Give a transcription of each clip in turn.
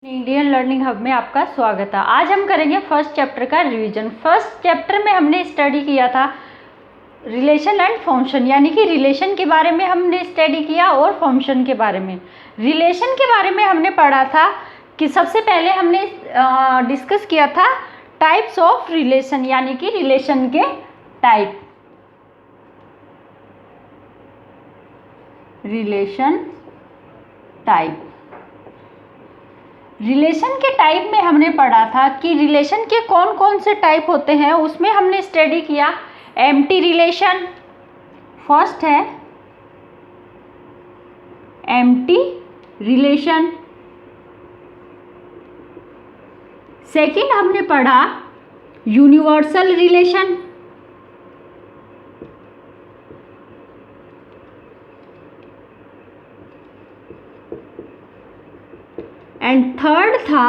Indian learning hub में आपका स्वागत है। आज हम करेंगे फर्स्ट चैप्टर का रिवीजन। फर्स्ट चैप्टर में हमने स्टडी किया था रिलेशन एंड फंक्शन, यानी कि रिलेशन के बारे में हमने स्टडी किया और फंक्शन के बारे में। रिलेशन के बारे में हमने पढ़ा था कि सबसे पहले हमने डिस्कस किया था टाइप्स ऑफ रिलेशन, यानी कि रिलेशन के टाइप। रिलेशन टाइप, रिलेशन के टाइप में हमने पढ़ा था कि रिलेशन के कौन कौन से टाइप होते हैं। उसमें हमने स्टडी किया एम्प्टी रिलेशन, फर्स्ट है एम्प्टी रिलेशन। सेकंड हमने पढ़ा यूनिवर्सल रिलेशन। एंड थर्ड था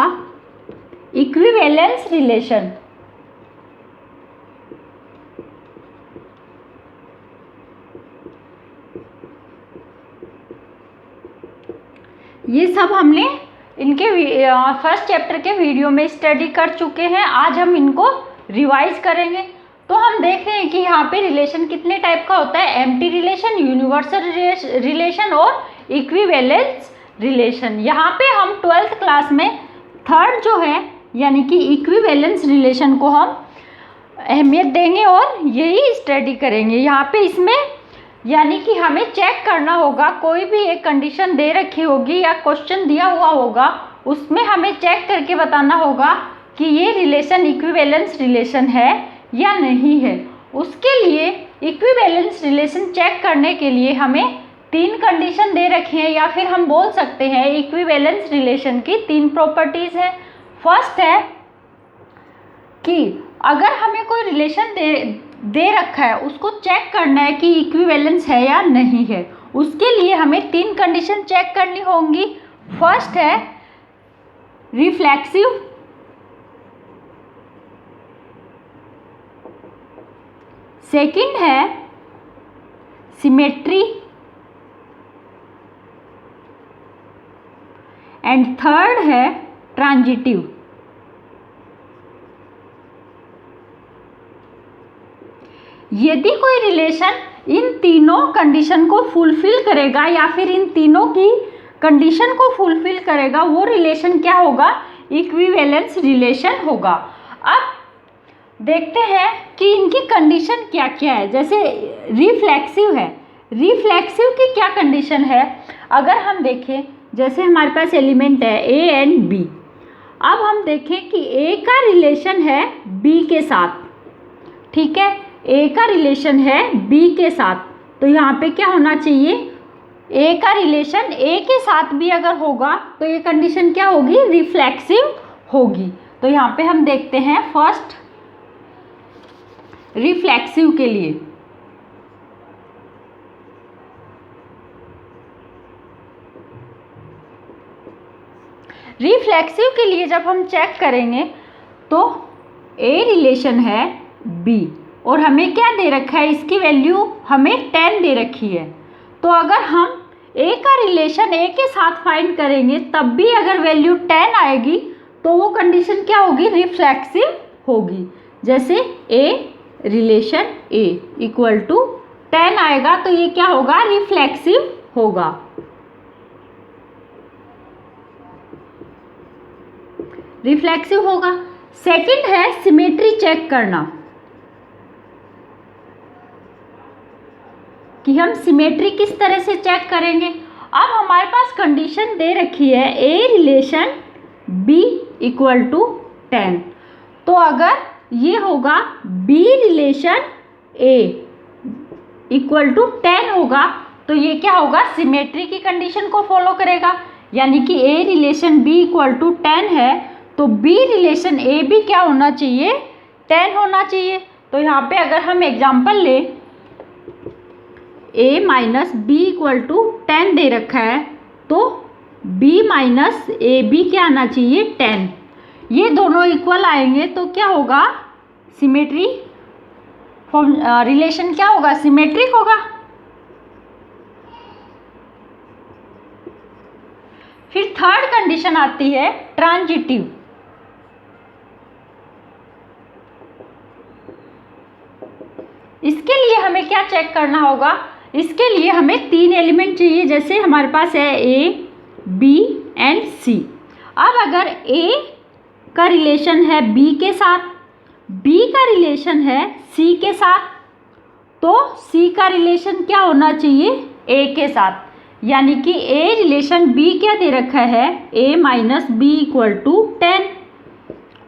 इक्विवेलेंस रिलेशन। ये सब हमने इनके फर्स्ट चैप्टर के वीडियो में स्टडी कर चुके हैं। आज हम इनको रिवाइज करेंगे। तो हम देख रहे हैं कि यहाँ पे रिलेशन कितने टाइप का होता है, एम्प्टी रिलेशन, यूनिवर्सल रिलेशन और इक्विवेलेंस रिलेशन। यहाँ पे हम 12th क्लास में थर्ड जो है यानी कि इक्विवेलेंस रिलेशन को हम अहमियत देंगे और यही स्टडी करेंगे। यहाँ पे इसमें यानी कि हमें चेक करना होगा, कोई भी एक कंडीशन दे रखी होगी या क्वेश्चन दिया हुआ होगा, उसमें हमें चेक करके बताना होगा कि ये रिलेशन इक्विवेलेंस रिलेशन है या नहीं है। उसके लिए इक्विवेलेंस रिलेशन चेक करने के लिए हमें 3 कंडीशन दे रखी है, या फिर हम बोल सकते हैं इक्विवेलेंस रिलेशन की 3 प्रॉपर्टीज है। फर्स्ट है कि अगर हमें कोई रिलेशन दे रखा है, उसको चेक करना है कि इक्विवेलेंस है या नहीं है। उसके लिए हमें 3 कंडीशन चेक करनी होंगी। फर्स्ट है रिफ्लेक्सिव, सेकंड है सिमेट्री एंड थर्ड है ट्रांजिटिव। यदि कोई रिलेशन इन तीनों कंडीशन को फुलफिल करेगा या फिर इन तीनों की कंडीशन को फुलफिल करेगा, वो रिलेशन क्या होगा, इक्विवेलेंस रिलेशन होगा। अब देखते हैं कि इनकी कंडीशन क्या क्या है। जैसे रिफ्लेक्सिव है, रिफ्लेक्सिव की क्या कंडीशन है, अगर हम देखें जैसे हमारे पास एलिमेंट है ए एंड बी। अब हम देखें कि ए का रिलेशन है बी के साथ, ठीक है, ए का रिलेशन है बी के साथ, तो यहाँ पे क्या होना चाहिए, ए का रिलेशन ए के साथ भी अगर होगा तो ये कंडीशन क्या होगी, रिफ्लेक्सिव होगी। तो यहाँ पे हम देखते हैं फर्स्ट रिफ्लेक्सिव के लिए जब हम चेक करेंगे तो ए रिलेशन है बी और हमें क्या दे रखा है, इसकी वैल्यू हमें 10 दे रखी है। तो अगर हम ए का रिलेशन ए के साथ फाइंड करेंगे तब भी अगर वैल्यू 10 आएगी तो वो कंडीशन क्या होगी, रिफ्लेक्सिव होगी। जैसे a relation A equal to 10 आएगा तो ये क्या होगा, रिफ्लेक्सिव होगा। रिफ्लेक्सिव होगा। सेकंड है सिमेट्री चेक करना, कि हम सिमेट्री किस तरह से चेक करेंगे। अब हमारे पास कंडीशन दे रखी है A relation B equal to 10, तो अगर ये होगा B relation A equal to 10 होगा तो ये क्या होगा, सिमेट्री की कंडीशन को फॉलो करेगा। यानी कि ए रिलेशन बी इक्वल टू 10 है तो बी रिलेशन ए भी क्या होना चाहिए, 10 होना चाहिए। तो यहाँ पे अगर हम एग्जाम्पल ले, a minus B equal to 10 दे रखा है तो b माइनस ए बी क्या आना चाहिए, 10। ये दोनों इक्वल आएंगे तो क्या होगा, सिमेट्री रिलेशन क्या होगा, सिमेट्रिक होगा। फिर थर्ड कंडीशन आती है ट्रांजिटिव। इसके लिए हमें क्या चेक करना होगा, इसके लिए हमें 3 एलिमेंट चाहिए। जैसे हमारे पास है ए, बी एंड सी। अब अगर ए का रिलेशन है बी के साथ, बी का रिलेशन है सी के साथ, तो सी का रिलेशन क्या होना चाहिए, ए के साथ। यानी कि ए रिलेशन बी क्या दे रखा है, a minus B equal to 10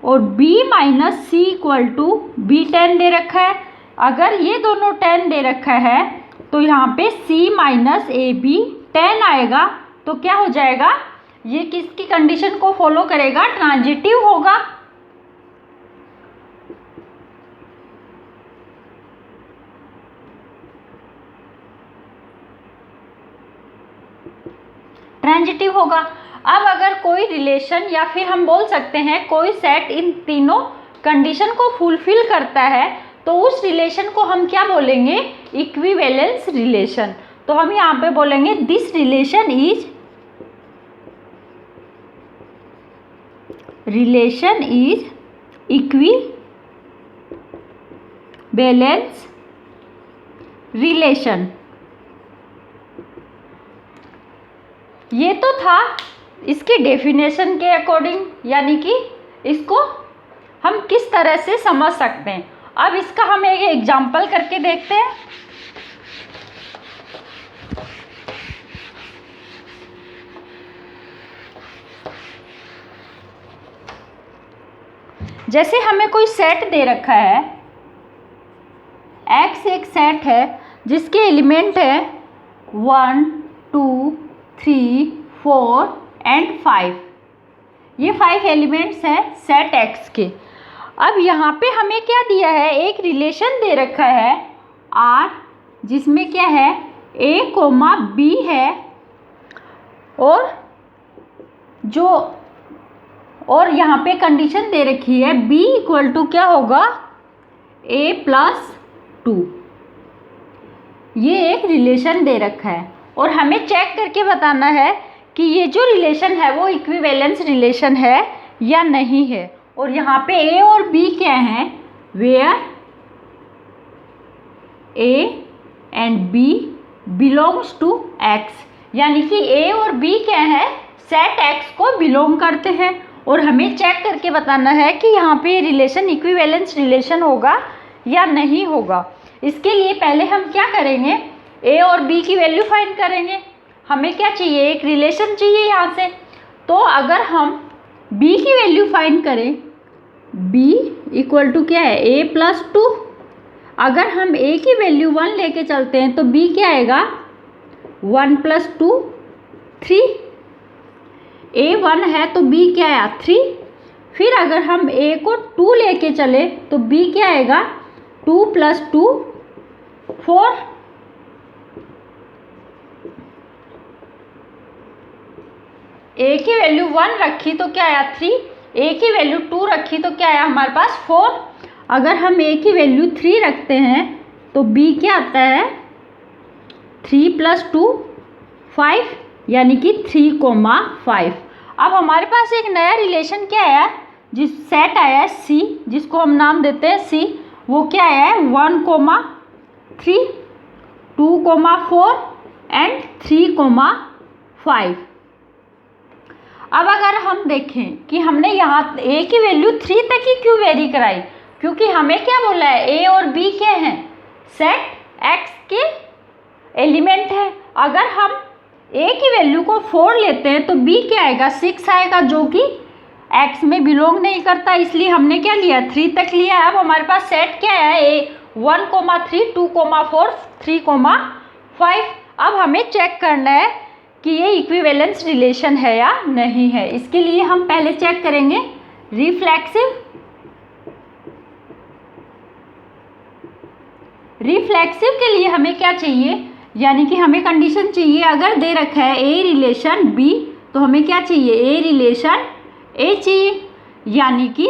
और b minus C equal to B 10 दे रखा है। अगर ये दोनों 10 दे रखा है तो यहाँ पे c माइनस ए बी 10 आएगा। तो क्या हो जाएगा, ये किसकी कंडीशन को फॉलो करेगा, ट्रांजिटिव होगा। ट्रांजिटिव होगा। अब अगर कोई रिलेशन या फिर हम बोल सकते हैं कोई सेट इन तीनों कंडीशन को फुलफिल करता है तो उस रिलेशन को हम क्या बोलेंगे, इक्विवेलेंस रिलेशन। तो हम यहाँ पे बोलेंगे this relation is equivalence relation. ये तो था इसकी डेफिनेशन के अकॉर्डिंग, यानी कि इसको हम किस तरह से समझ सकते हैं। अब इसका हम एक एग्जांपल करके देखते हैं। जैसे हमें कोई सेट दे रखा है, X एक सेट है जिसके एलिमेंट है 1, 2, 3, 4 एंड 5। ये 5 एलिमेंट्स हैं सेट X के। अब यहाँ पे हमें क्या दिया है, एक रिलेशन दे रखा है R, जिसमें क्या है A, B है और यहाँ पे कंडीशन दे रखी है B इक्वल टू क्या होगा, A प्लस 2। ये एक रिलेशन दे रखा है और हमें चेक करके बताना है कि ये जो रिलेशन है वो इक्विवेलेंस रिलेशन है या नहीं है। और यहाँ पे A और B क्या हैं, where A and B belongs to X। यानी कि A और B क्या है, सेट X को बिलोंग करते हैं। और हमें चेक करके बताना है कि यहाँ पे रिलेशन इक्विवेलेंस रिलेशन होगा या नहीं होगा। इसके लिए पहले हम क्या करेंगे, A और B की वैल्यू फाइंड करेंगे। हमें क्या चाहिए, एक रिलेशन चाहिए यहाँ से। तो अगर हम B की वैल्यू फाइंड करें, B इक्वल टू क्या है, A प्लस 2। अगर हम A की वैल्यू 1 लेके चलते हैं तो B क्या आएगा, 1 प्लस 2 3। A 1 है तो B क्या आया, 3। फिर अगर हम A को 2 लेके चले तो B क्या आएगा, 2 प्लस 2 4। A की वैल्यू 1 रखी तो क्या आया 3, A की वैल्यू 2 रखी तो क्या आया हमारे पास 4। अगर हम A की वैल्यू 3 रखते हैं तो B क्या आता है, 3 प्लस 2 5, यानी कि 3, 5। अब हमारे पास एक नया रिलेशन क्या आया, जिस सेट आया है C, जिसको हम नाम देते हैं C। वो क्या आया है, 1, 3, 2, 4 एंड 3, 5। अब अगर हम देखें कि हमने यहाँ A की वैल्यू 3 तक ही क्यों वेरी कराई, क्योंकि हमें क्या बोला है, A और B क्या हैं, सेट X के एलिमेंट है। अगर हम A की वैल्यू को 4 लेते हैं तो B क्या आएगा, 6 आएगा, जो कि X में बिलोंग नहीं करता। इसलिए हमने क्या लिया, 3 तक लिया। अब हमारे पास सेट क्या है, A 1, 3, 2, 4, 3, 5। अब हमें चेक करना है कि ये इक्विवेलेंस रिलेशन है या नहीं है। इसके लिए हम पहले चेक करेंगे रिफ्लेक्सिव के लिए हमें क्या चाहिए, यानी कि हमें कंडीशन चाहिए। अगर दे रखा है A रिलेशन B तो हमें क्या चाहिए, A रिलेशन A चाहिए। यानी कि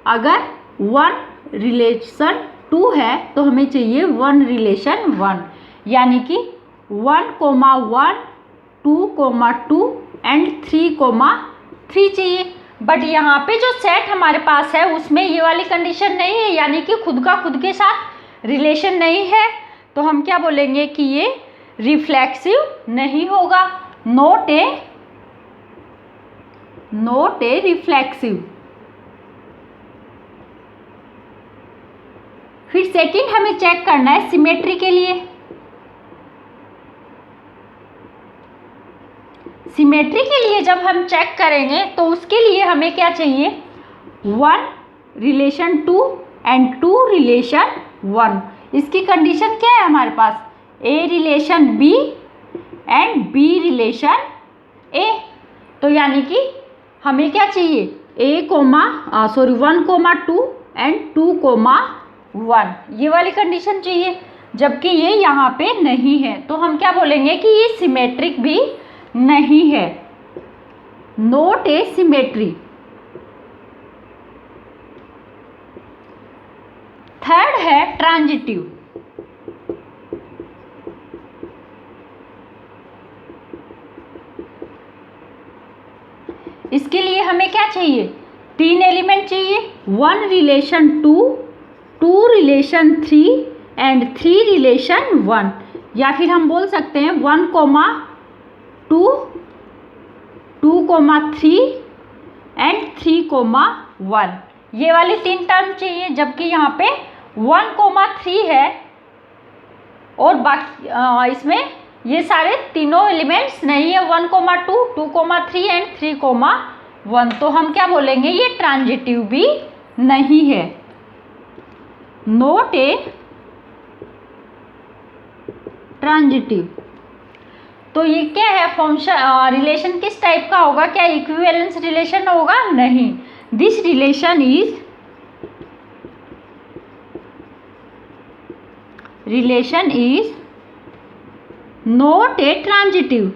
अगर 1 रिलेशन 2 है तो हमें चाहिए 1 रिलेशन 1। यानी कि 1, 1, 2, 2 एंड 3,3 चाहिए। बट यहाँ पे जो सेट हमारे पास है उसमें ये वाली कंडीशन नहीं है, यानी कि खुद का खुद के साथ रिलेशन नहीं है, तो हम क्या बोलेंगे कि ये रिफ्लेक्सिव नहीं होगा, नॉट ए रिफ्लेक्सिव। फिर सेकंड हमें चेक करना है सिमेट्री के लिए। सिमेट्री के लिए जब हम चेक करेंगे तो उसके लिए हमें क्या चाहिए, 1 रिलेशन 2 एंड 2 रिलेशन 1। इसकी कंडीशन क्या है हमारे पास, A relation B and B relation A। तो यानी कि हमें क्या चाहिए, 1, 2 एंड 2,1, ये वाली कंडीशन चाहिए, जबकि ये यहाँ पे नहीं है, तो हम क्या बोलेंगे कि ये सिमेट्रिक भी नहीं है, नॉट ए सिमेट्री। थर्ड है ट्रांजिटिव। इसके लिए हमें क्या चाहिए, 3 एलिमेंट चाहिए, 1 रिलेशन 2, 2 रिलेशन 3 एंड 3 रिलेशन 1, या फिर हम बोल सकते हैं 1, 2, 2,3 एंड 3,1, ये वाली 3 टर्म चाहिए, जबकि यहाँ पे 1,3 है और बाकी इसमें ये सारे तीनों एलिमेंट्स नहीं है, 1,2, 2,3 एंड 3,1, तो हम क्या बोलेंगे, ये ट्रांजिटिव भी नहीं है, नॉट ए ट्रांजिटिव। तो ये क्या है फंक्शन, रिलेशन किस टाइप का होगा, क्या इक्विवेलेंस रिलेशन होगा, नहीं, this relation is not a transitive.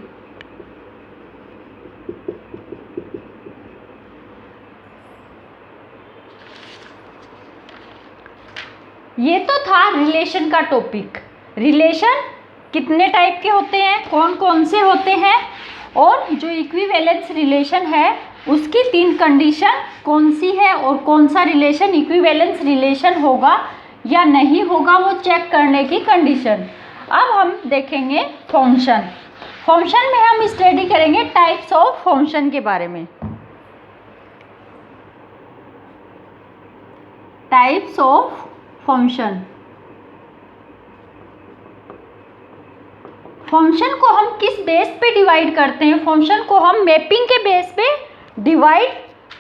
ये तो था रिलेशन का टॉपिक। रिलेशन कितने टाइप के होते हैं, कौन कौन से होते हैं, और जो इक्विवेलेंस रिलेशन है उसकी 3 कंडीशन कौन सी है, और कौन सा रिलेशन इक्विवेलेंस रिलेशन होगा या नहीं होगा वो चेक करने की कंडीशन। अब हम देखेंगे फंक्शन। फंक्शन में हम स्टडी करेंगे टाइप्स ऑफ फंक्शन के बारे में। Types of function. फंक्शन को हम किस बेस पे डिवाइड करते हैं, फंक्शन को हम मैपिंग के बेस पे डिवाइड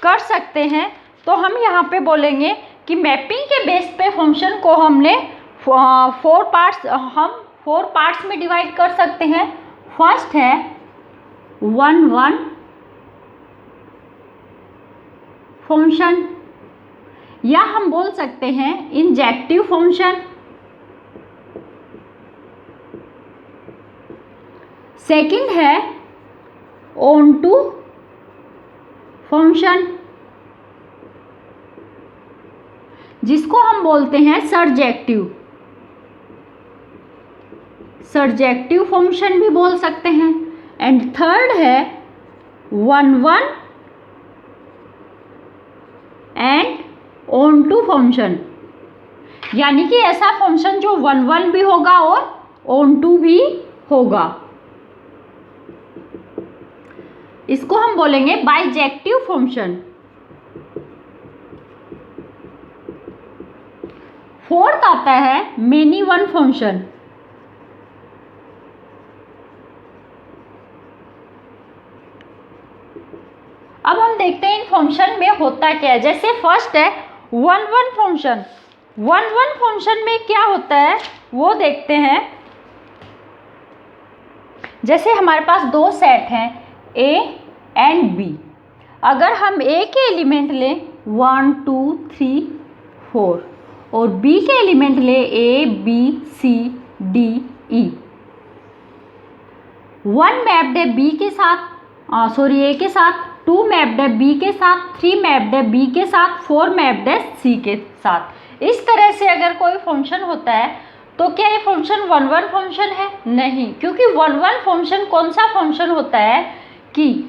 कर सकते हैं। तो हम यहाँ पे बोलेंगे कि मैपिंग के बेस पे फंक्शन को हमने 4 पार्ट्स में डिवाइड कर सकते हैं। फर्स्ट है 1-1 फंक्शन, या हम बोल सकते हैं इंजेक्टिव फंक्शन। सेकंड है ऑनटू फंक्शन, जिसको हम बोलते हैं सर्जेक्टिव फंक्शन भी बोल सकते हैं। एंड थर्ड है 1-1 एंड ऑनटू फंक्शन, यानी कि ऐसा फंक्शन जो 1-1 भी होगा और ऑनटू भी होगा, इसको हम बोलेंगे बाइजेक्टिव फंक्शन। फोर्थ आता है मेनी वन फंक्शन। अब हम देखते हैं इन फंक्शन में होता क्या है। जैसे फर्स्ट है 1-1 फंक्शन। 1-1 फंक्शन में क्या होता है वो देखते हैं। जैसे हमारे पास 2 सेट हैं A एंड B। अगर हम A के एलिमेंट लें 1, 2, 3, 4 और B के एलिमेंट लें A, B, C, D, E। 1 mapped है B के साथ, A के साथ, 2 मैप्ड है B के साथ, 3 मैप्ड है B के साथ, 4 मैप्ड है C के साथ। इस तरह से अगर कोई फंक्शन होता है तो क्या ये फंक्शन 1-1 फंक्शन है? नहीं, क्योंकि 1-1 फंक्शन कौन सा फंक्शन होता है कि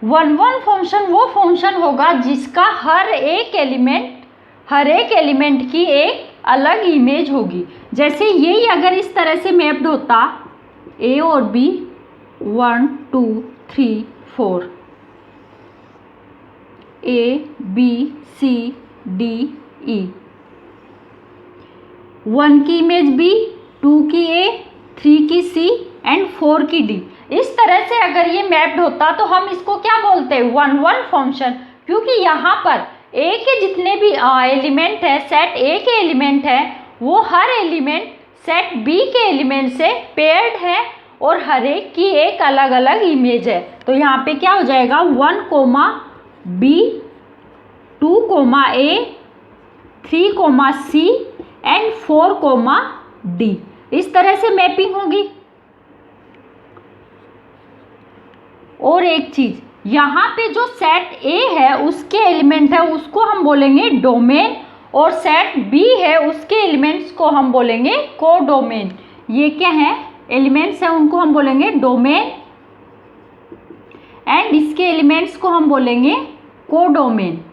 1 फंक्शन वो फंक्शन होगा जिसका हर एक एलिमेंट की एक अलग इमेज होगी। जैसे यही अगर इस तरह से मैप्ड होता A और B 1 2 3 4 A B C D E 1 की इमेज B, 2 की A, 3 की C एंड 4 की D, इस तरह से अगर ये मैप्ड होता तो हम इसको क्या बोलते हैं 1 फंक्शन। क्योंकि यहाँ पर A के जितने भी एलिमेंट है, सेट A के एलिमेंट है, वो हर एलिमेंट सेट B के एलिमेंट से पेयर्ड है और हर एक की एक अलग अलग इमेज है। तो यहाँ पे क्या हो जाएगा 1 B 2 A 3 C and 4 D, इस तरह से मैपिंग होगी। और एक चीज, यहाँ पे जो सेट A है उसके एलिमेंट है उसको हम बोलेंगे डोमेन, और सेट B है उसके एलिमेंट्स को हम बोलेंगे कोडोमेन। ये क्या है एलिमेंट्स हैं उनको हम बोलेंगे डोमेन एंड इसके एलिमेंट्स को हम बोलेंगे कोडोमेन।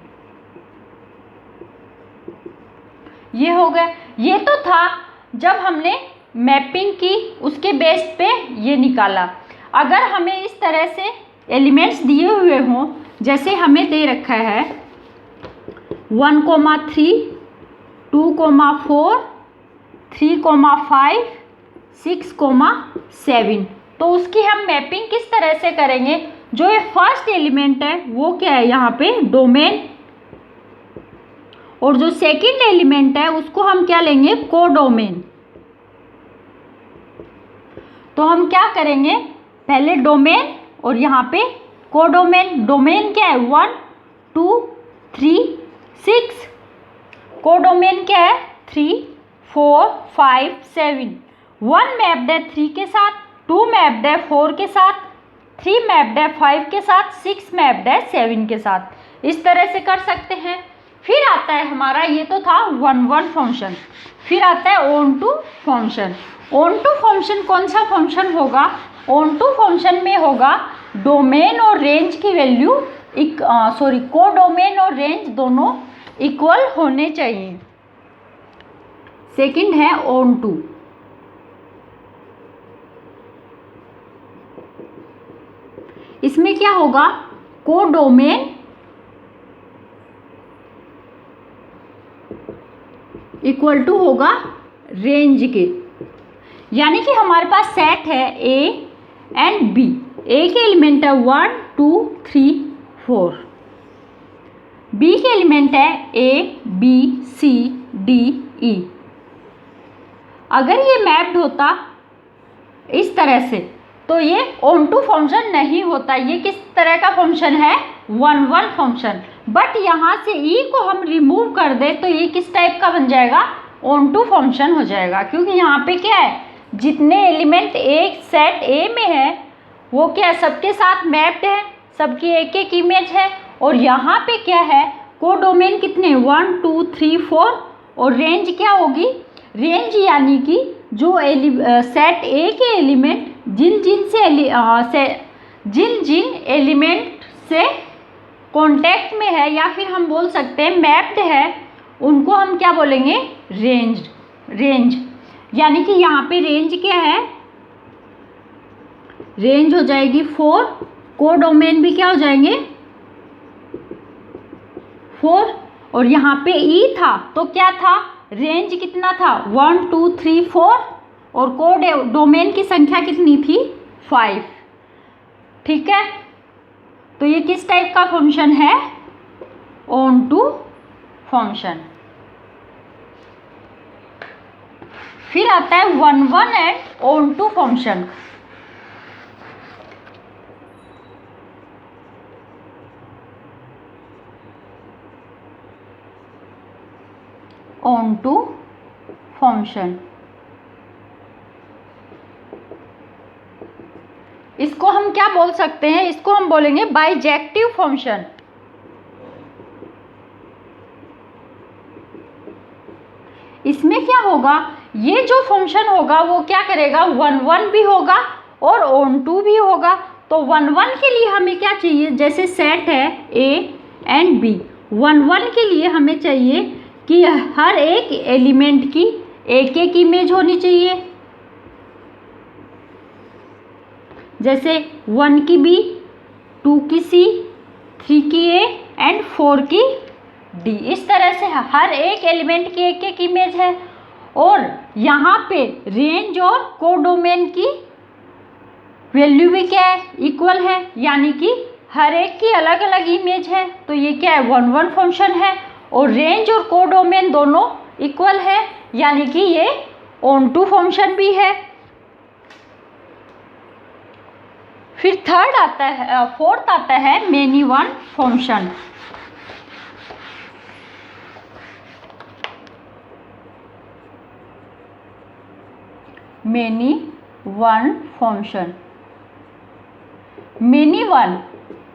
ये हो गया। ये तो था जब हमने मैपिंग की उसके बेस पे ये निकाला। अगर हमें इस तरह से एलिमेंट्स दिए हुए हों, जैसे हमें दे रखा है 1 3 2 4 3 5 6 7, तो उसकी हम मैपिंग किस तरह से करेंगे। जो ये फर्स्ट एलिमेंट है वो क्या है यहाँ पे डोमेन, और जो सेकंड एलिमेंट है उसको हम क्या लेंगे कोडोमेन। तो हम क्या करेंगे पहले डोमेन और यहाँ पे कोडोमेन। डोमेन क्या है 1 2 3 6, कोडोमेन क्या है 3 4 5 7। 1 मैप्ड है 3 के साथ, 2 मैप्ड है 4 के साथ, 3 मैप्ड है 5 के साथ, 6 मैप्ड है 7 के साथ। इस तरह से कर सकते हैं। फिर आता है हमारा, ये तो था 1 फंक्शन। फिर आता है onto function. Onto function कौन सा फंक्शन होगा, ऑन टू फंक्शन में होगा डोमेन और रेंज की वैल्यू कोडोमेन और रेंज दोनों इक्वल होने चाहिए। सेकंड है ऑन टू। इसमें क्या होगा कोडोमेन इक्वल टू होगा रेंज के। यानी कि हमारे पास सेट है A एंड B, A के एलिमेंट है 1 2 3 4, B के एलिमेंट है A B C D E। अगर ये मैप्ड होता इस तरह से तो ये ऑन टू फंक्शन नहीं होता। ये किस तरह का फंक्शन है 1 फंक्शन। बट यहाँ से E को हम रिमूव कर दे तो ये किस टाइप का बन जाएगा ऑन टू फंक्शन हो जाएगा। क्योंकि यहाँ पे क्या है जितने एलिमेंट एक सेट A में है वो क्या है सबके साथ मैप्ड है, सबकी एक एक इमेज है। और यहाँ पे क्या है कोडोमेन कितने 1 2 3 4, और रेंज क्या होगी रेंज यानी कि जो सेट A के एलिमेंट जिन जिन एलिमेंट से कॉन्टेक्ट में है या फिर हम बोल सकते हैं मैप्ड है उनको हम क्या बोलेंगे रेंज। यानी कि यहाँ पे रेंज क्या है रेंज हो जाएगी 4, कोडोमेन भी क्या हो जाएंगे 4, और यहाँ पे E था तो क्या था रेंज कितना था 1 2 3 4, और कोडोमेन की संख्या कितनी थी 5। ठीक है, तो ये किस टाइप का फंक्शन है ऑन टू फंक्शन। फिर आता है 1 and onto function. Onto function इसको हम क्या बोल सकते हैं, इसको हम बोलेंगे बाइजेक्टिव फंक्शन। इसमें क्या होगा ये जो फंक्शन होगा वो क्या करेगा 1 1 भी होगा और ऑन टू भी होगा। तो 1 1 के लिए हमें क्या चाहिए, जैसे सेट है A एंड B, 1 1 के लिए हमें चाहिए कि हर एक एलिमेंट की एक एक इमेज होनी चाहिए। जैसे 1 की B, 2 की C, 3 की A एंड 4 की D। इस तरह से हर एक एलिमेंट की एक एक इमेज है। और यहाँ पे रेंज और कोडोमेन की वैल्यू भी क्या है, इक्वल है, यानी कि हर एक की अलग अलग इमेज है। तो ये क्या है, 1 1 फंक्शन है। और रेंज और कोडोमेन दोनों इक्वल है, यानी कि ये ऑन टू फंक्शन भी है। फिर फोर्थ आता है many one function. Many one function, many one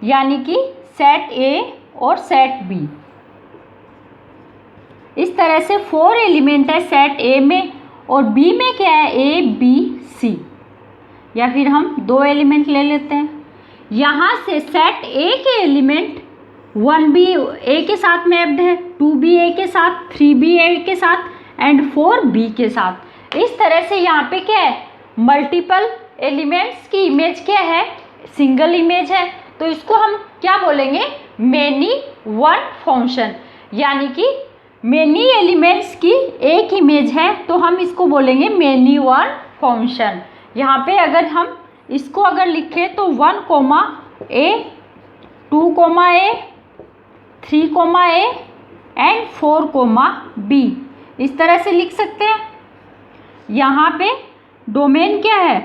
यानी कि सेट A और सेट B। इस तरह से 4 एलिमेंट है सेट A में, और B में क्या है, A B C, या फिर हम 2 एलिमेंट ले लेते हैं। यहाँ से सेट A के एलिमेंट 1B A के साथ मैप्ड है, 2B A के साथ, 3B A के साथ एंड 4B के साथ। इस तरह से यहाँ पे क्या है, मल्टीपल एलिमेंट्स की इमेज क्या है, सिंगल इमेज है। तो इसको हम क्या बोलेंगे, मेनी वन फंक्शन, यानी कि मेनी एलिमेंट्स की एक इमेज है, तो हम इसको बोलेंगे मेनी वन फंक्शन। यहाँ पे अगर हम इसको अगर लिखें तो 1 A, 2 A, 3 A and 4 B, इस तरह से लिख सकते हैं। यहाँ पे डोमेन क्या है,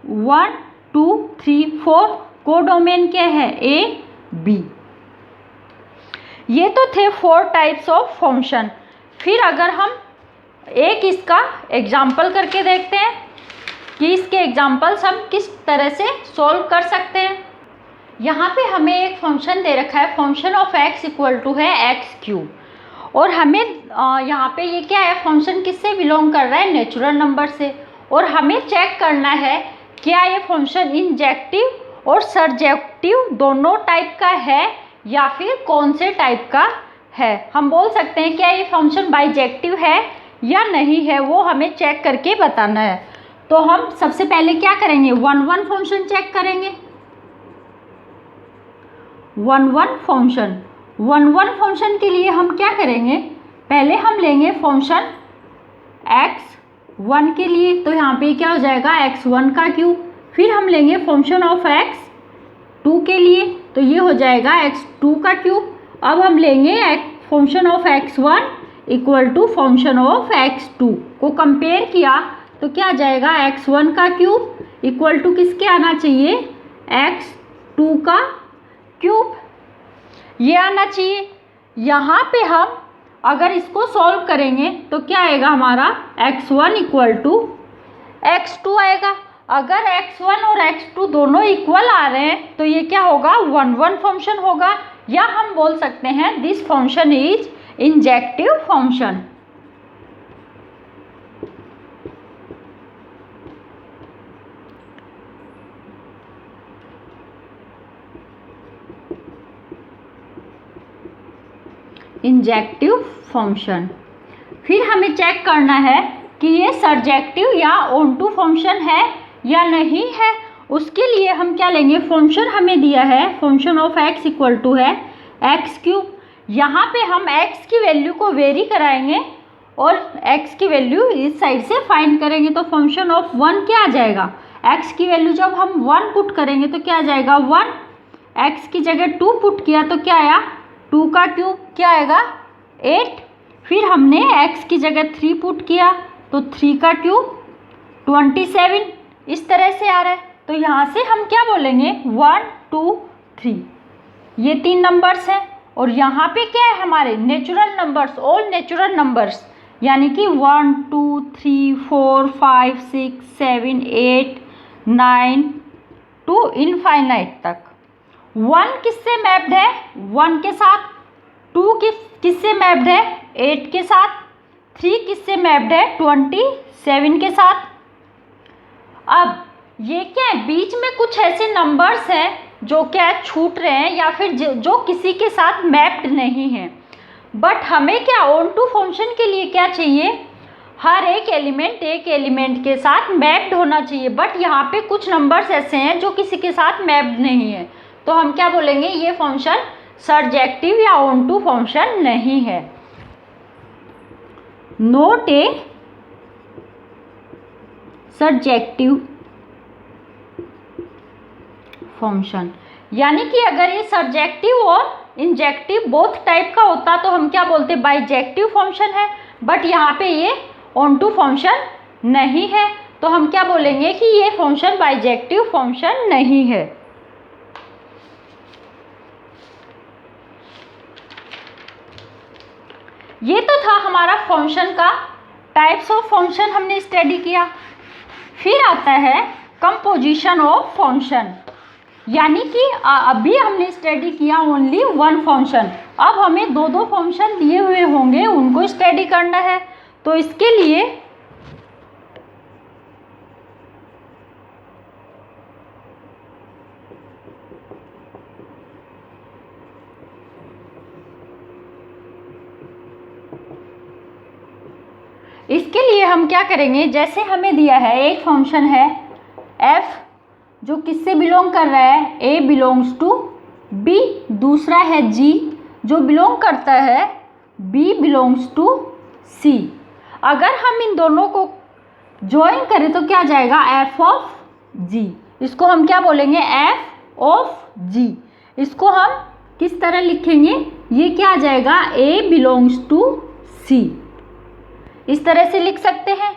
1 2 3 4, कोडोमेन क्या है, A B। ये तो थे 4 टाइप्स ऑफ फंक्शन। फिर अगर हम एक इसका एग्जाम्पल करके देखते हैं कि इसके एग्जाम्पल्स हम किस तरह से सॉल्व कर सकते हैं। यहाँ पे हमें एक फंक्शन दे रखा है, function of x equal to है x3, और हमें यहाँ पे ये क्या है, फंक्शन किससे बिलोंग कर रहा है, नेचुरल नंबर से। और हमें चेक करना है क्या ये फंक्शन इंजेक्टिव और सरजेक्टिव दोनों टाइप का है या फिर कौन से टाइप का है। हम बोल सकते हैं क्या ये फंक्शन बाइजेक्टिव है या नहीं है, वो हमें चेक करके बताना है। तो हम सबसे पहले क्या करेंगे, 1 1 फंक्शन चेक करेंगे। 1 1 फंक्शन, 1 1 फंक्शन के लिए हम क्या करेंगे, पहले हम लेंगे फंक्शन x1 के लिए, तो यहाँ पे क्या हो जाएगा, x1 का क्यूब। फिर हम लेंगे फंक्शन ऑफ x2 के लिए, तो ये हो जाएगा x2 का क्यूब। अब हम लेंगे function of x1 equal to function of x2 को कंपेयर किया तो क्या आ जाएगा, x1 का क्यूब इक्वल टू किसके आना चाहिए, x2 का क्यूब, ये आना चाहिए। यहाँ पे हम अगर इसको सॉल्व करेंगे तो क्या आएगा हमारा, x1 इक्वल टू x2 आएगा। अगर x1 और x2 दोनों इक्वल आ रहे हैं तो ये क्या होगा, 1 1 फंक्शन होगा, या हम बोल सकते हैं this function is injective function. Injective function. फिर हमें चेक करना है कि ये सरजेक्टिव या ऑनटू फंक्शन है या नहीं है। उसके लिए हम क्या लेंगे, फंक्शन हमें दिया है function of x equal to है एक्स क्यूब। यहाँ पे हम x की वैल्यू को वेरी कराएंगे और x की वैल्यू इस साइड से फाइंड करेंगे। तो फंक्शन ऑफ 1 क्या आ जाएगा, x की वैल्यू जब हम 1 पुट करेंगे तो क्या आ जाएगा 1, x की जगह 2 पुट किया तो क्या आया 2 का क्यूब, क्या आएगा 8। फिर हमने x की जगह 3 पुट किया तो 3 का क्यूब 27, इस तरह से आ रहा है। तो यहाँ से हम क्या बोलेंगे 1 2 3, ये 3 नंबर्स हैं। और यहाँ पे क्या है हमारे natural numbers, all natural numbers, यानी कि 1 2 3 4 5 6 7 8 9 टू इनफाइनाइट तक। 1 किससे मैप्ड है, 1 के साथ। 2 किससे मैप्ड है, 8 के साथ। 3 किससे मैप्ड है, 27 के साथ। अब ये क्या है, बीच में कुछ ऐसे नंबर्स हैं जो क्या छूट रहे हैं या फिर जो किसी के साथ मैप्ड नहीं है। बट हमें क्या ऑन टू फंक्शन के लिए क्या चाहिए, हर एक एलिमेंट के साथ मैप्ड होना चाहिए। बट यहाँ पे कुछ नंबर्स ऐसे हैं जो किसी के साथ मैप्ड नहीं है, तो हम क्या बोलेंगे, ये फंक्शन सर्जेक्टिव या ऑन टू फंक्शन नहीं है। नॉट ए सर्जेक्टिव फंक्शन, यानी कि अगर ये सर्जेक्टिव और इंजेक्टिव बोथ टाइप का होता तो हम क्या बोलते, बाइजेक्टिव फंक्शन है। बट यहाँ पे ये ऑन टू फंक्शन नहीं है, तो हम क्या बोलेंगे कि ये फंक्शन बाइजेक्टिव फंक्शन नहीं है। ये तो था हमारा फंक्शन का टाइप्स ऑफ फंक्शन हमने स्टडी किया। फिर आता है कंपोजिशन ऑफ फंक्शन, यानी कि अभी हमने स्टडी किया ओनली वन फंक्शन, अब हमें दो दो फंक्शन दिए हुए होंगे, उनको स्टडी करना है। तो इसके लिए हम क्या करेंगे, जैसे हमें दिया है एक फंक्शन है f जो किससे बिलोंग कर रहा है, a बिलोंग्स टू b, दूसरा है g जो बिलोंग करता है b बिलोंग्स टू c। अगर हम इन दोनों को ज्वाइन करें तो क्या जाएगा, f ऑफ g। इसको हम क्या बोलेंगे, f ऑफ g। इसको हम किस तरह लिखेंगे, ये क्या आ जाएगा, a बिलोंग्स टू c, इस तरह से लिख सकते हैं।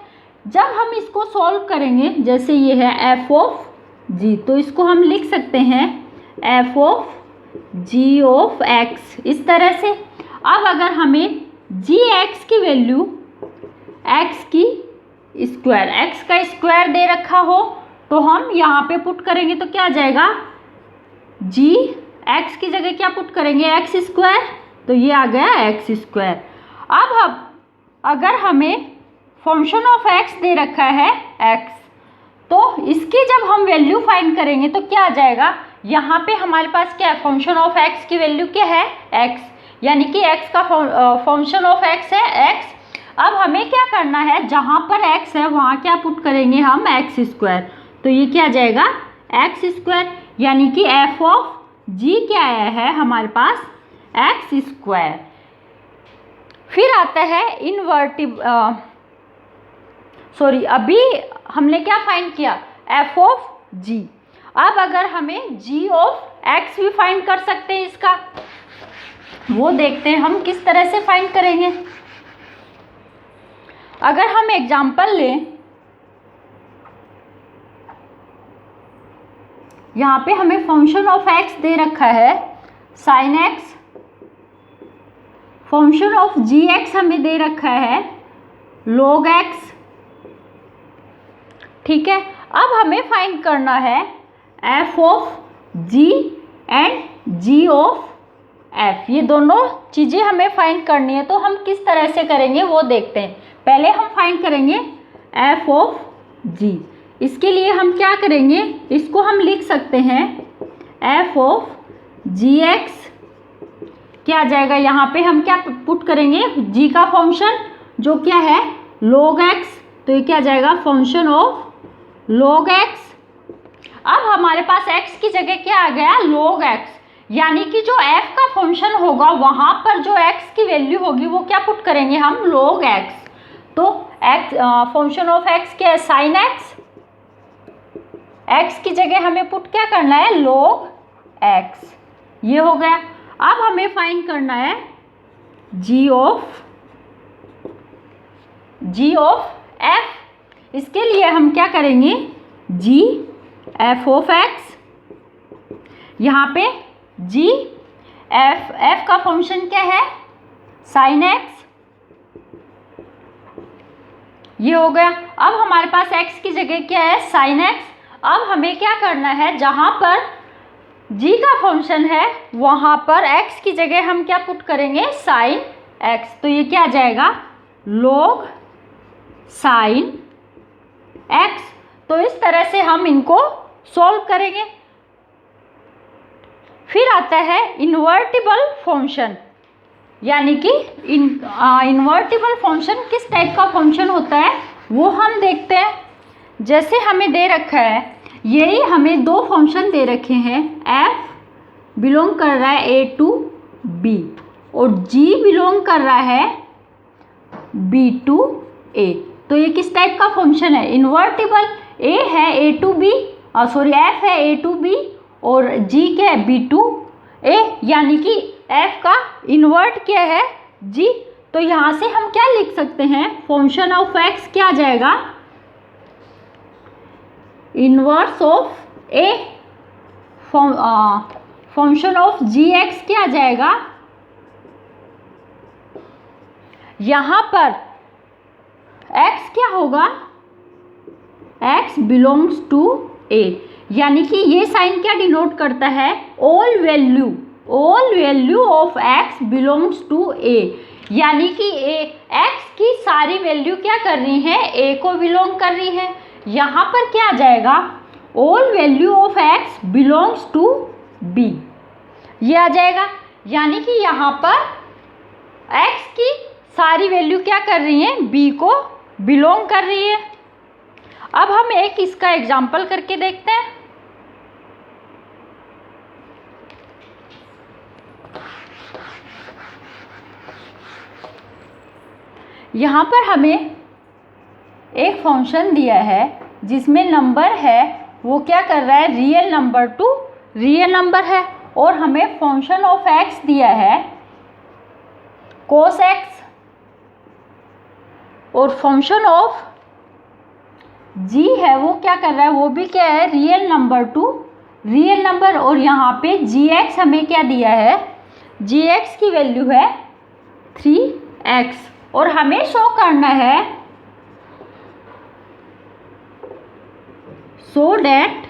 जब हम इसको सॉल्व करेंगे, जैसे ये है f ऑफ g, तो इसको हम लिख सकते हैं f of g of x, इस तरह से। अब अगर हमें gx की वैल्यू x की स्क्वायर, x का स्क्वायर दे रखा हो तो हम यहाँ पे पुट करेंगे तो क्या आ जाएगा, g x की जगह क्या पुट करेंगे, x स्क्वायर, तो ये आ गया x स्क्वायर। अब हम अगर हमें फंक्शन ऑफ x दे रखा है x, तो इसकी जब हम वैल्यू फाइंड करेंगे तो क्या आ जाएगा, यहाँ पे हमारे पास क्या है, फंक्शन ऑफ x की वैल्यू क्या है, x, यानी कि x का फंक्शन ऑफ x है x। अब हमें क्या करना है, जहाँ पर x है वहाँ क्या पुट करेंगे हम, x स्क्वायर, तो ये क्या आ जाएगा x स्क्वायर, यानी कि f ऑफ g क्या आया है हमारे पास, x स्क्वायर। फिर आता है अभी हमने क्या फाइंड किया, f ऑफ g। अब अगर हमें g ऑफ x भी फाइंड कर सकते हैं इसका, वो देखते हैं हम किस तरह से फाइंड करेंगे। अगर हम एग्जांपल लें, यहाँ पे हमें फंक्शन ऑफ x दे रखा है sin x, function of gx हमें दे रखा है log x, ठीक है। अब हमें फाइंड करना है f of g and g of f, ये दोनों चीज़ें हमें फाइंड करनी है। तो हम किस तरह से करेंगे वो देखते हैं। पहले हम फाइंड करेंगे f ऑफ g, इसके लिए हम क्या करेंगे, इसको हम लिख सकते हैं f ऑफ gx, क्या आ जाएगा, यहाँ पे हम क्या पुट करेंगे, g का फंक्शन जो क्या है log x, तो ये क्या आ जाएगा, फंक्शन ऑफ log x। अब हमारे पास x की जगह क्या आ गया, log x, यानी कि जो f का फंक्शन होगा वहाँ पर जो x की वैल्यू होगी वो क्या पुट करेंगे हम, log x। तो x फंक्शन ऑफ x क्या है, sin x, x की जगह हमें पुट क्या करना है, log x, ये हो गया। अब हमें फाइंड करना है g ऑफ f, इसके लिए हम क्या करेंगे, g f ऑफ x, यहाँ पे g f का फंक्शन क्या है, sin x, ये हो गया। अब हमारे पास x की जगह क्या है, sin x। अब हमें क्या करना है, जहाँ पर g का फंक्शन है वहाँ पर x की जगह हम क्या पुट करेंगे, sin x, तो ये क्या आ जाएगा, log sin x। तो इस तरह से हम इनको सॉल्व करेंगे। फिर आता है इन्वर्टिबल फंक्शन, यानी कि इन्वर्टिबल फंक्शन किस टाइप का फंक्शन होता है वो हम देखते हैं। जैसे हमें दे रखा है, यही हमें दो फंक्शन दे रखे हैं, f बिलोंग कर रहा है a टू b और g बिलोंग कर रहा है b टू a। तो ये किस टाइप का फंक्शन है? इन्वर्टिबल। a है a टू b, f है a टू b और g क्या है? b टू a, यानी कि f का इन्वर्ट क्या है? g। तो यहाँ से हम क्या लिख सकते हैं? फंक्शन ऑफ x क्या आ जाएगा? Inverse of a। Function of gx क्या आ जाएगा? यहाँ पर x क्या होगा? x बिलोंग्स टू a, यानी कि ये साइन क्या डिनोट करता है? All value of x belongs to a, यानी कि x की सारी वैल्यू क्या कर रही है? a को बिलोंग कर रही है। यहाँ पर क्या आ जाएगा? All value of x belongs to b, ये आ जाएगा। यानी कि यहाँ पर x की सारी वैल्यू क्या कर रही है? b को बिलोंग कर रही है। अब हम एक इसका एग्जाम्पल करके देखते हैं। यहाँ पर हमें एक फंक्शन दिया है जिसमें नंबर है वो क्या कर रहा है? Real number two real number है, और हमें फंक्शन ऑफ x दिया है cos x, और फंक्शन ऑफ g है वो क्या कर रहा है? वो भी क्या है? Real number two real number. और यहाँ पे gx हमें क्या दिया है? gx की वैल्यू है 3x, और हमें शो करना है so that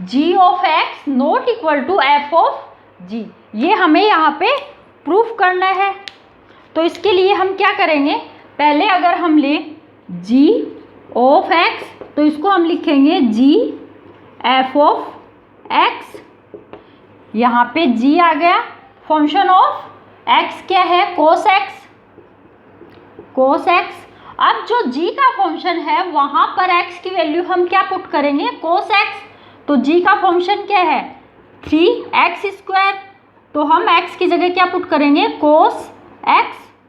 g of x not equal to f of g, ये हमें यहाँ पे प्रूफ करना है। तो इसके लिए हम क्या करेंगे? पहले अगर हम ले g of x तो इसको हम लिखेंगे g f of x, यहाँ पे g आ गया। फंक्शन ऑफ x क्या है? cos x। अब जो g का फंक्शन है वहाँ पर x की वैल्यू हम क्या पुट करेंगे? cos x। तो g का फंक्शन क्या है? 3x², तो हम x की जगह क्या पुट करेंगे? cos x,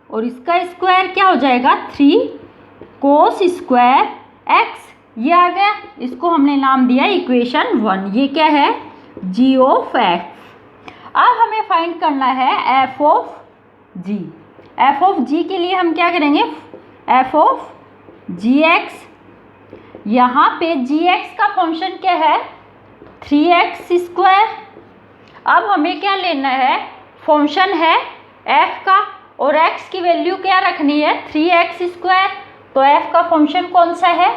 और इसका स्क्वायर क्या हो जाएगा? 3 cos स्क्वायर x, ये आ गया। इसको हमने नाम दिया इक्वेशन 1। ये क्या है? g of x। अब हमें फाइंड करना है f of g। f of g के लिए हम क्या करेंगे? f ऑफ gx, यहाँ पे gx का फंक्शन क्या है? 3x²। अब हमें क्या लेना है? फंक्शन है f का, और x की वैल्यू क्या रखनी है? 3x²। तो f का फंक्शन कौन सा है?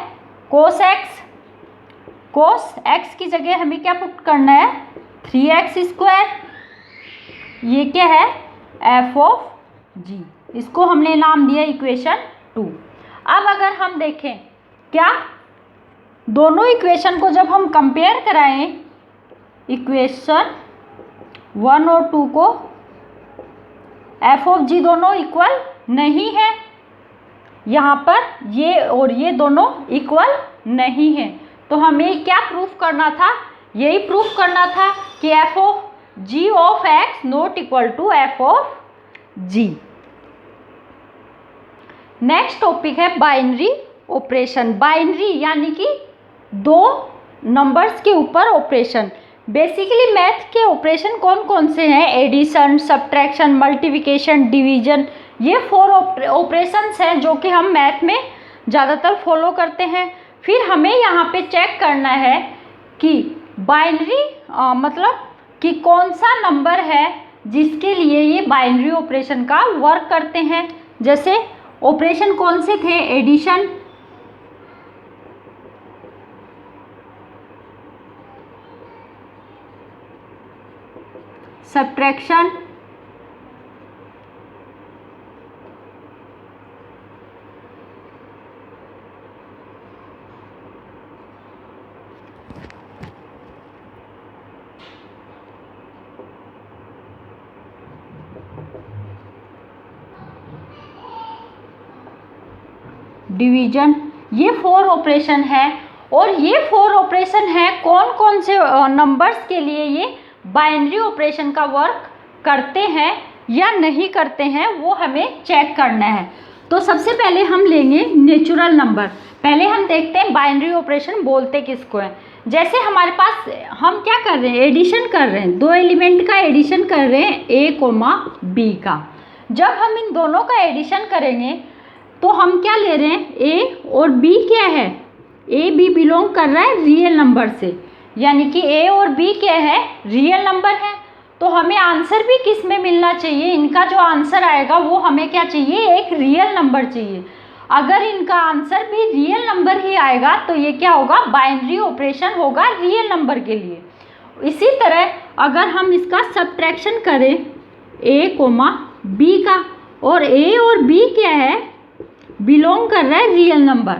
cos x। cos x की जगह हमें क्या पुट करना है? 3x²। ये क्या है? f of g। इसको हमने नाम दिया इक्वेशन 2। अब अगर हम देखें, क्या दोनों इक्वेशन को जब हम कंपेयर कराएं, इक्वेशन 1 और 2 को, f ऑफ g दोनों इक्वल नहीं है। यहाँ पर ये और ये दोनों इक्वल नहीं है। तो हमें क्या प्रूफ करना था? यही प्रूफ करना था कि f of g of x not equal to f of g। Next topic है बाइनरी ऑपरेशन। बाइनरी यानी कि दो नंबर्स के ऊपर ऑपरेशन। बेसिकली मैथ के ऑपरेशन कौन कौन से हैं? Addition, subtraction, multiplication, division. ये 4 ऑपरेशंस हैं जो कि हम मैथ में ज़्यादातर फॉलो करते हैं। फिर हमें यहाँ पे चेक करना है कि बाइनरी मतलब कि कौन सा नंबर है जिसके लिए ये बाइनरी ऑपरेशन का वर्क करते हैं। जैसे ऑपरेशन कौन से थे? एडिशन, सब्ट्रैक्शन, डिवीजन, ये 4 ऑपरेशन है। और ये 4 ऑपरेशन है कौन कौन से नंबर्स के लिए ये बाइनरी ऑपरेशन का वर्क करते हैं या नहीं करते हैं, वो हमें चेक करना है। तो सबसे पहले हम लेंगे नेचुरल नंबर। पहले हम देखते हैं बाइनरी ऑपरेशन बोलते किसको है। जैसे हमारे पास हम क्या कर रहे हैं, एडिशन कर रहे हैं, 2 एलिमेंट का एडिशन कर रहे हैं a, b का। जब हम इन दोनों का एडिशन करेंगे तो हम क्या ले रहे हैं, a और b क्या है, a b बिलोंग कर रहा है रियल नंबर से, यानी कि a और b क्या है, रियल नंबर है। तो हमें आंसर भी किस में मिलना चाहिए, इनका जो आंसर आएगा वो हमें क्या चाहिए, एक रियल नंबर चाहिए। अगर इनका आंसर भी रियल नंबर ही आएगा तो ये क्या होगा, बाइनरी ऑपरेशन होगा रियल नंबर के लिए। इसी तरह अगर हम इसका सब्ट्रैक्शन करें a, b का, और a और b क्या है, बिलोंग कर रहा है रियल नंबर।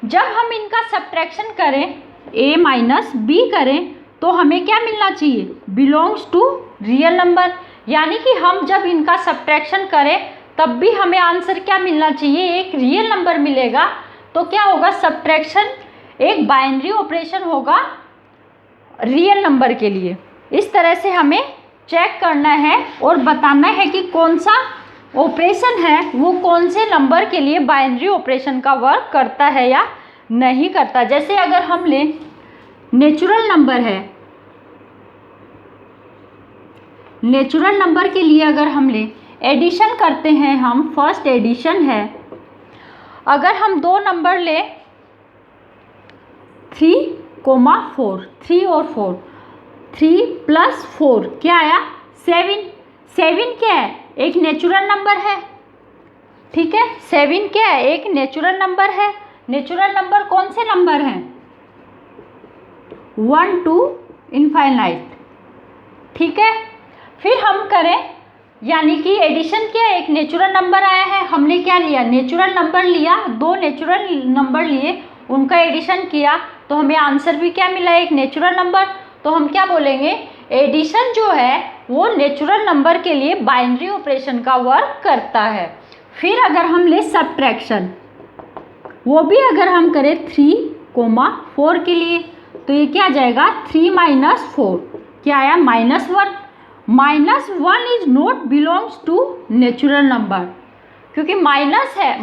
जब हम इनका सब्ट्रैक्शन करें a माइनस b करें तो हमें क्या मिलना चाहिए, बिलोंग्स टू रियल नंबर। यानी कि हम जब इनका सब्ट्रैक्शन करें तब भी हमें आंसर क्या मिलना चाहिए, एक रियल नंबर मिलेगा। तो क्या होगा, सब्ट्रैक्शन एक बाइनरी ऑपरेशन होगा रियल नंबर के लिए। इस तरह से हमें चेक करना है और बताना है कि कौन सा ऑपरेशन है वो कौन से नंबर के लिए बाइनरी ऑपरेशन का वर्क करता है या नहीं करता। जैसे अगर हम लें नेचुरल नंबर है, नेचुरल नंबर के लिए अगर हम लें एडिशन करते हैं हम, फर्स्ट एडिशन है। अगर हम 2 नंबर लें 3, 4, 3 और 4, 3 + 4 क्या आया, 7। 7 क्या है, एक नेचुरल नंबर है, ठीक है। 7 क्या है, एक नेचुरल नंबर है। नेचुरल नंबर कौन से नंबर हैं, 1 to इनफाइनाइट, ठीक है। फिर हम करें, यानी कि एडिशन क्या है, एक नेचुरल नंबर आया है, हमने क्या लिया, नेचुरल नंबर लिया, 2 नेचुरल नंबर लिए, उनका एडिशन किया तो हमें आंसर भी क्या मिला, एक नेचुरल नंबर। तो हम क्या बोलेंगे, एडिशन जो है वो नेचुरल नंबर के लिए बाइनरी ऑपरेशन का वर्क करता है। फिर अगर हम ले सब्ट्रैक्शन, वो भी अगर हम करें 3, 4 के लिए तो ये क्या आ जाएगा, 3 - 4 क्या आया, -1। -1 is not belongs to natural number, क्योंकि माइनस है,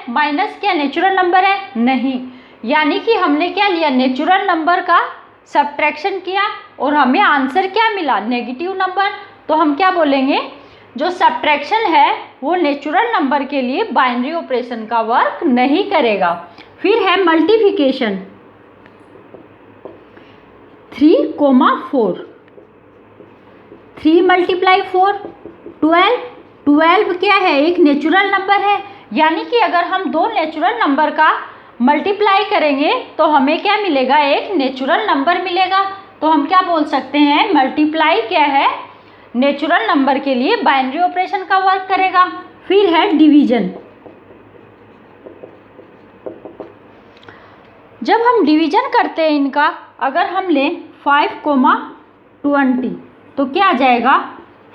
माइनस क्या नेचुरल नंबर है, नहीं। यानी कि हमने क्या लिया, नेचुरल नंबर का सब्ट्रैक्शन किया और हमें आंसर क्या मिला, नेगेटिव नंबर। तो हम क्या बोलेंगे, जो सब्ट्रैक्शन है वो नेचुरल नंबर के लिए बाइनरी ऑपरेशन का वर्क नहीं करेगा। फिर है मल्टीप्लिकेशन, 3, 4, 3 × 4 12। 12 क्या है, एक नेचुरल नंबर है। यानी कि अगर हम 2 नेचुरल नंबर का मल्टीप्लाई करेंगे तो हमें क्या मिलेगा, एक नेचुरल नंबर मिलेगा। तो हम क्या बोल सकते हैं, मल्टीप्लाई क्या है, नेचुरल नंबर के लिए बाइनरी ऑपरेशन का वर्क करेगा। फिर है डिवीजन, जब हम डिवीजन करते हैं इनका, अगर हम लें 5, 20 तो क्या आ जाएगा,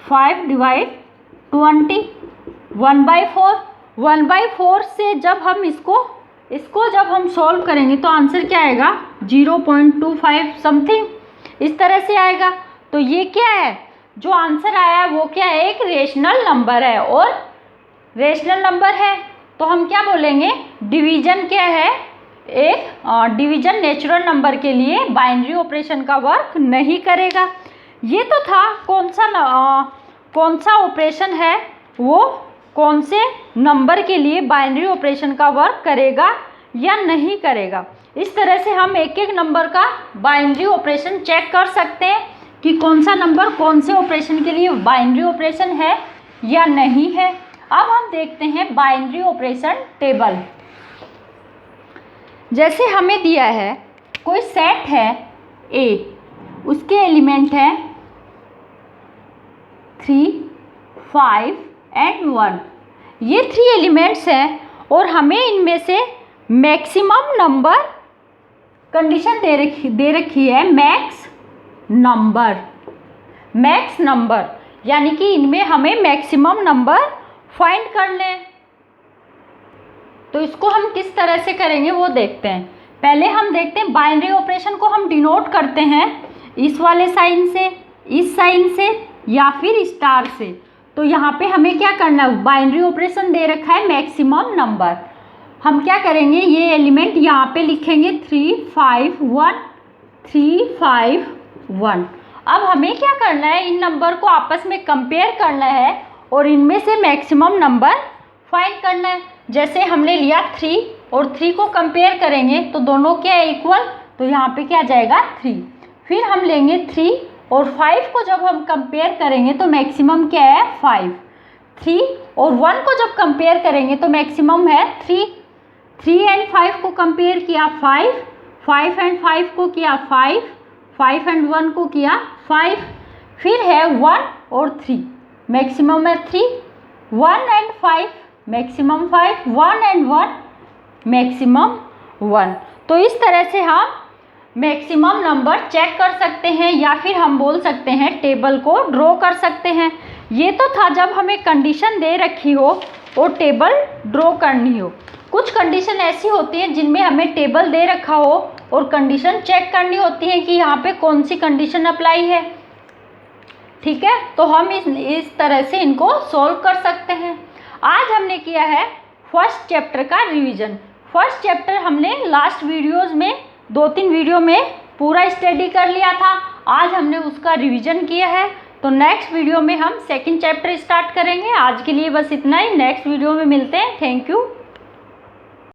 5 / 20 1/4। 1/4 से जब हम इसको जब हम सॉल्व करेंगे तो आंसर क्या आएगा, 0.25 समथिंग, इस तरह से आएगा। तो ये क्या है, जो आंसर आया वो क्या है, एक रेशनल नंबर है, और रेशनल नंबर है तो हम क्या बोलेंगे, डिवीजन क्या है, एक डिवीजन नेचुरल नंबर के लिए बाइनरी ऑपरेशन का वर्क नहीं करेगा। ये तो था कौन सा ऑपरेशन है वो कौन से नंबर के लिए बाइनरी ऑपरेशन का वर्क करेगा या नहीं करेगा। इस तरह से हम एक एक नंबर का बाइनरी ऑपरेशन चेक कर सकते हैं कि कौन सा नंबर कौन से ऑपरेशन के लिए बाइनरी ऑपरेशन है या नहीं है। अब हम देखते हैं बाइनरी ऑपरेशन टेबल। जैसे हमें दिया है कोई सेट है A, उसके एलिमेंट है 3, 5 एंड 1। ये 3 एलिमेंट्स हैं और हमें इनमें से मैक्सिमम नंबर कंडीशन दे रखी है, मैक्स नंबर, यानी कि इनमें हमें मैक्सिमम नंबर फाइंड करने हैं। तो इसको हम किस तरह से करेंगे वो देखते हैं। पहले हम देखते हैं बाइनरी ऑपरेशन को हम डिनोट करते हैं इस वाले साइन से, इस साइन से या फिर स्टार से। तो यहाँ पे हमें क्या करना है, बाइनरी ऑपरेशन दे रखा है मैक्सिमम नंबर। हम क्या करेंगे, ये एलिमेंट यहाँ पे लिखेंगे 3, 5, 1, 3, 5, 1। अब हमें क्या करना है, इन नंबर को आपस में कंपेयर करना है और इनमें से मैक्सिमम नंबर फाइंड करना है। जैसे हमने लिया 3 और 3 को कंपेयर करेंगे तो दोनों क्या है, इक्वल, तो यहाँ पे क्या जाएगा 3। फिर हम लेंगे 3 और 5 को जब हम कंपेयर करेंगे तो मैक्सिमम क्या है 5। 3 और 1 को जब कंपेयर करेंगे तो मैक्सिमम है 3। 3 एंड 5 को कंपेयर किया 5, 5 एंड 5 को किया 5, 5 एंड 1 को किया 5। फिर है 1 और 3, मैक्सिमम है 3, 1 एंड 5 मैक्सिमम 5, 1 एंड 1 मैक्सिमम 1। तो इस तरह से हम मैक्सिमम नंबर चेक कर सकते हैं या फिर हम बोल सकते हैं टेबल को ड्रॉ कर सकते हैं। ये तो था जब हमें कंडीशन दे रखी हो और टेबल ड्रॉ करनी हो। कुछ कंडीशन ऐसी होती है जिनमें हमें टेबल दे रखा हो और कंडीशन चेक करनी होती है कि यहाँ पे कौन सी कंडीशन अप्लाई है। ठीक है, तो हम इस तरह से इनको सॉल्व कर सकते हैं। आज हमने किया है फर्स्ट चैप्टर का रिवीजन। फर्स्ट चैप्टर हमने लास्ट वीडियोस में 2-3 वीडियो में पूरा स्टडी कर लिया था। आज हमने उसका रिवीजन किया है। तो नेक्स्ट वीडियो में हम सेकंड चैप्टर स्टार्ट करेंगे। आज के लिए बस इतना ही, नेक्स्ट वीडियो में मिलते हैं। Thank you.